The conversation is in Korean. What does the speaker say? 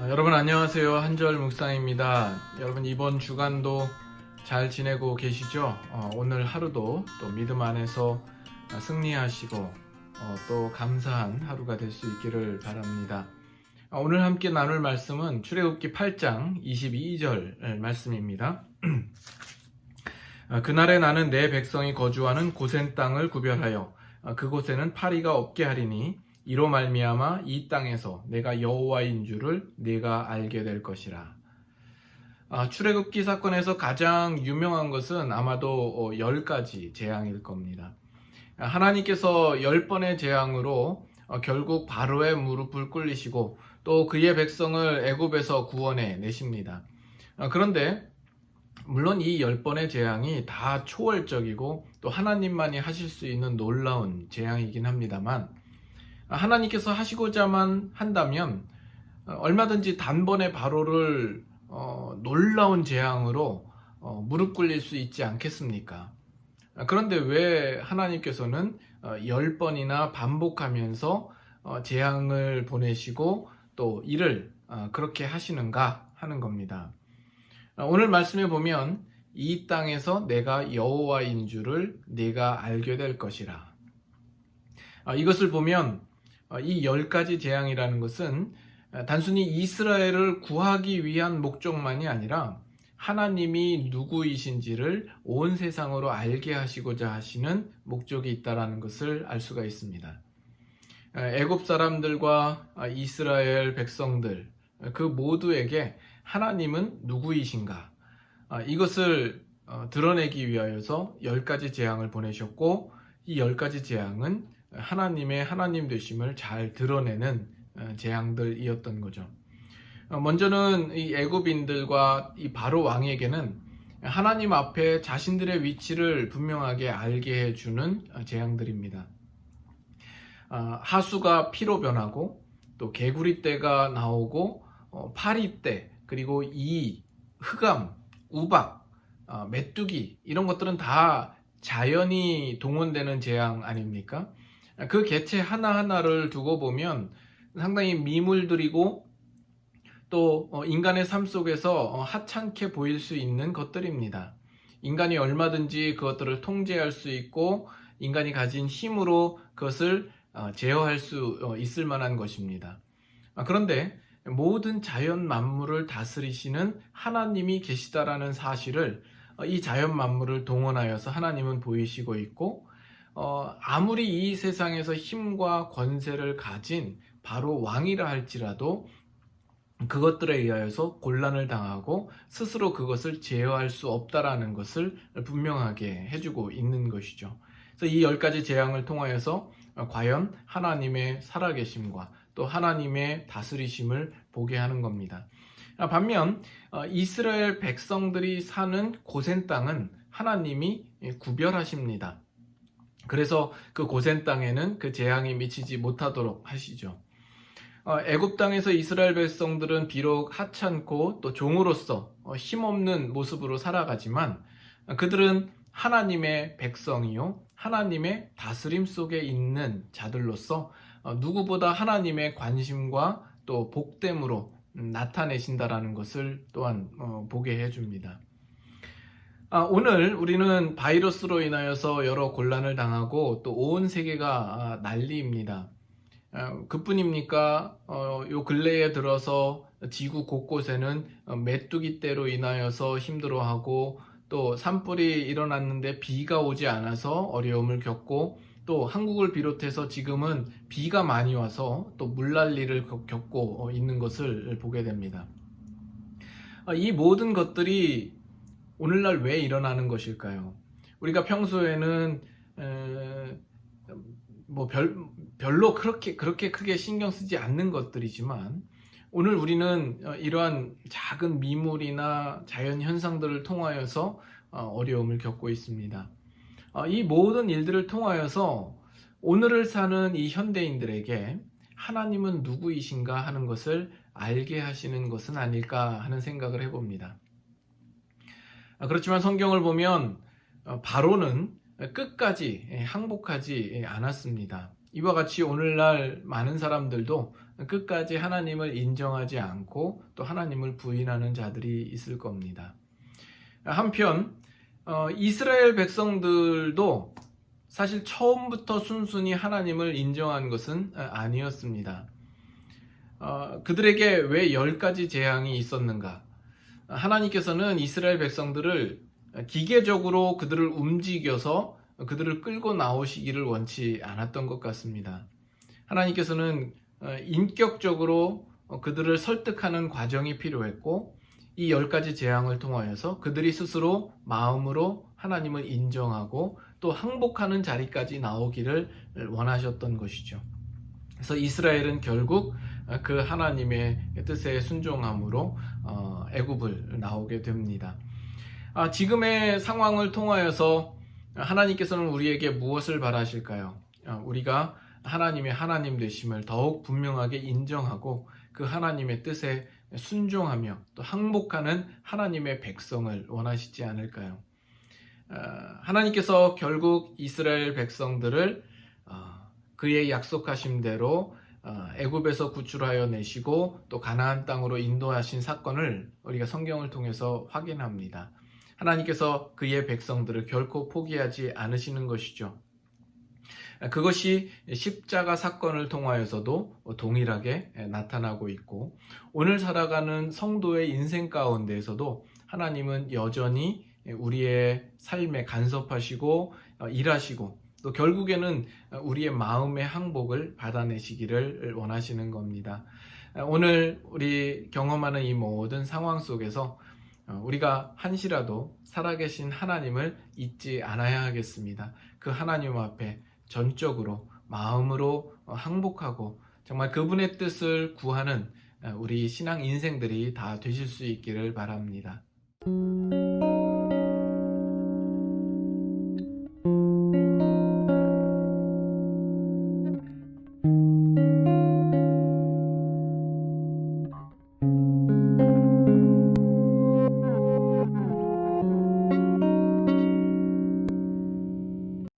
여러분 안녕하세요. 한절 묵상입니다. 여러분 이번 주간도 잘 지내고 계시죠? 오늘 하루도 또 믿음 안에서 승리하시고 또 감사한 하루가 될 수 있기를 바랍니다. 오늘 함께 나눌 말씀은 출애굽기 8장 22절 말씀입니다. 그날에 나는 내 백성이 거주하는 고센 땅을 구별하여 그곳에는 파리가 없게 하리니 이로 말미암아 이 땅에서 내가 여호와인 줄을 네가 알게 될 것이라. 출애굽기 사건에서 가장 유명한 것은 아마도 10가지 재앙일 겁니다. 하나님께서 10번의 재앙으로 결국 바로의 무릎을 꿇리시고 또 그의 백성을 애굽에서 구원해 내십니다. 그런데 물론 이 10번의 재앙이 다 초월적이고 또 하나님만이 하실 수 있는 놀라운 재앙이긴 합니다만, 하나님께서 하시고자만 한다면 얼마든지 단번에 바로를 놀라운 재앙으로 무릎 꿇릴 수 있지 않겠습니까? 그런데 왜 하나님께서는 10번이나 반복하면서 재앙을 보내시고 또 이를 그렇게 하시는가 하는 겁니다. 오늘 말씀에 보면 이 땅에서 내가 여호와인 줄을 네가 알게 될 것이라. 이것을 보면 이 10가지 재앙이라는 것은 단순히 이스라엘을 구하기 위한 목적만이 아니라 하나님이 누구이신지를 온 세상으로 알게 하시고자 하시는 목적이 있다는 것을 알 수가 있습니다. 애굽 사람들과 이스라엘 백성들 그 모두에게 하나님은 누구이신가, 이것을 드러내기 위하여서 10가지 재앙을 보내셨고, 이 10가지 재앙은 하나님의 하나님 되심을 잘 드러내는 재앙들이었던 거죠. 먼저는 이 애굽인들과 이 바로 왕에게는 하나님 앞에 자신들의 위치를 분명하게 알게 해주는 재앙들입니다. 하수가 피로 변하고 또 개구리떼가 나오고 파리떼, 그리고 이 흑암, 우박, 메뚜기, 이런 것들은 다 자연이 동원되는 재앙 아닙니까? 그 개체 하나하나를 두고 보면 상당히 미물들이고 또 인간의 삶 속에서 하찮게 보일 수 있는 것들입니다. 인간이 얼마든지 그것들을 통제할 수 있고 인간이 가진 힘으로 그것을 제어할 수 있을 만한 것입니다. 그런데 모든 자연 만물을 다스리시는 하나님이 계시다라는 사실을 이 자연 만물을 동원하여서 하나님은 보이시고 있고, 아무리 이 세상에서 힘과 권세를 가진 바로 왕이라 할지라도 그것들에 의하여서 곤란을 당하고 스스로 그것을 제어할 수 없다라는 것을 분명하게 해주고 있는 것이죠. 그래서 이 10가지 재앙을 통하여서 과연 하나님의 살아계심과 또 하나님의 다스리심을 보게 하는 겁니다. 반면 이스라엘 백성들이 사는 고센 땅은 하나님이 구별하십니다. 그래서 그 고센 땅에는 그 재앙이 미치지 못하도록 하시죠. 애굽 땅에서 이스라엘 백성들은 비록 하찮고 또 종으로서 힘없는 모습으로 살아가지만 그들은 하나님의 백성이요 하나님의 다스림 속에 있는 자들로서 누구보다 하나님의 관심과 또 복됨으로 나타내신다라는 것을 또한 보게 해줍니다. 오늘 우리는 바이러스로 인하여서 여러 곤란을 당하고 또 온 세계가 난리입니다. 그뿐입니까? 요 근래에 들어서 지구 곳곳에는 메뚜기떼로 인하여서 힘들어하고 또 산불이 일어났는데 비가 오지 않아서 어려움을 겪고, 또 한국을 비롯해서 지금은 비가 많이 와서 또 물난리를 겪고 있는 것을 보게 됩니다. 이 모든 것들이 오늘날 왜 일어나는 것일까요? 우리가 평소에는 별로 그렇게 크게 신경 쓰지 않는 것들이지만 오늘 우리는 이러한 작은 미물이나 자연 현상들을 통하여서 어려움을 겪고 있습니다. 이 모든 일들을 통하여서 오늘을 사는 이 현대인들에게 하나님은 누구이신가 하는 것을 알게 하시는 것은 아닐까 하는 생각을 해봅니다. 그렇지만 성경을 보면 바로는 끝까지 항복하지 않았습니다. 이와 같이 오늘날 많은 사람들도 끝까지 하나님을 인정하지 않고 또 하나님을 부인하는 자들이 있을 겁니다. 한편 이스라엘 백성들도 사실 처음부터 순순히 하나님을 인정한 것은 아니었습니다. 그들에게 왜 10가지 재앙이 있었는가? 하나님께서는 이스라엘 백성들을 기계적으로 그들을 움직여서 그들을 끌고 나오시기를 원치 않았던 것 같습니다. 하나님께서는 인격적으로 그들을 설득하는 과정이 필요했고, 이 10가지 재앙을 통하여서 그들이 스스로 마음으로 하나님을 인정하고 또 항복하는 자리까지 나오기를 원하셨던 것이죠. 그래서 이스라엘은 결국 그 하나님의 뜻에 순종함으로 애굽을 나오게 됩니다. 지금의 상황을 통하여서 하나님께서는 우리에게 무엇을 바라실까요? 우리가 하나님의 하나님 되심을 더욱 분명하게 인정하고 그 하나님의 뜻에 순종하며 또 항복하는 하나님의 백성을 원하시지 않을까요? 하나님께서 결국 이스라엘 백성들을 그의 약속하신 대로 애굽에서 구출하여 내시고 또 가나안 땅으로 인도하신 사건을 우리가 성경을 통해서 확인합니다. 하나님께서 그의 백성들을 결코 포기하지 않으시는 것이죠. 그것이 십자가 사건을 통하여서도 동일하게 나타나고 있고, 오늘 살아가는 성도의 인생 가운데에서도 하나님은 여전히 우리의 삶에 간섭하시고 일하시고 또 결국에는 우리의 마음의 항복을 받아내시기를 원하시는 겁니다. 오늘 우리 경험하는 이 모든 상황 속에서 우리가 한시라도 살아계신 하나님을 잊지 않아야 하겠습니다. 그 하나님 앞에 전적으로 마음으로 항복하고 정말 그분의 뜻을 구하는 우리 신앙 인생들이 다 되실 수 있기를 바랍니다.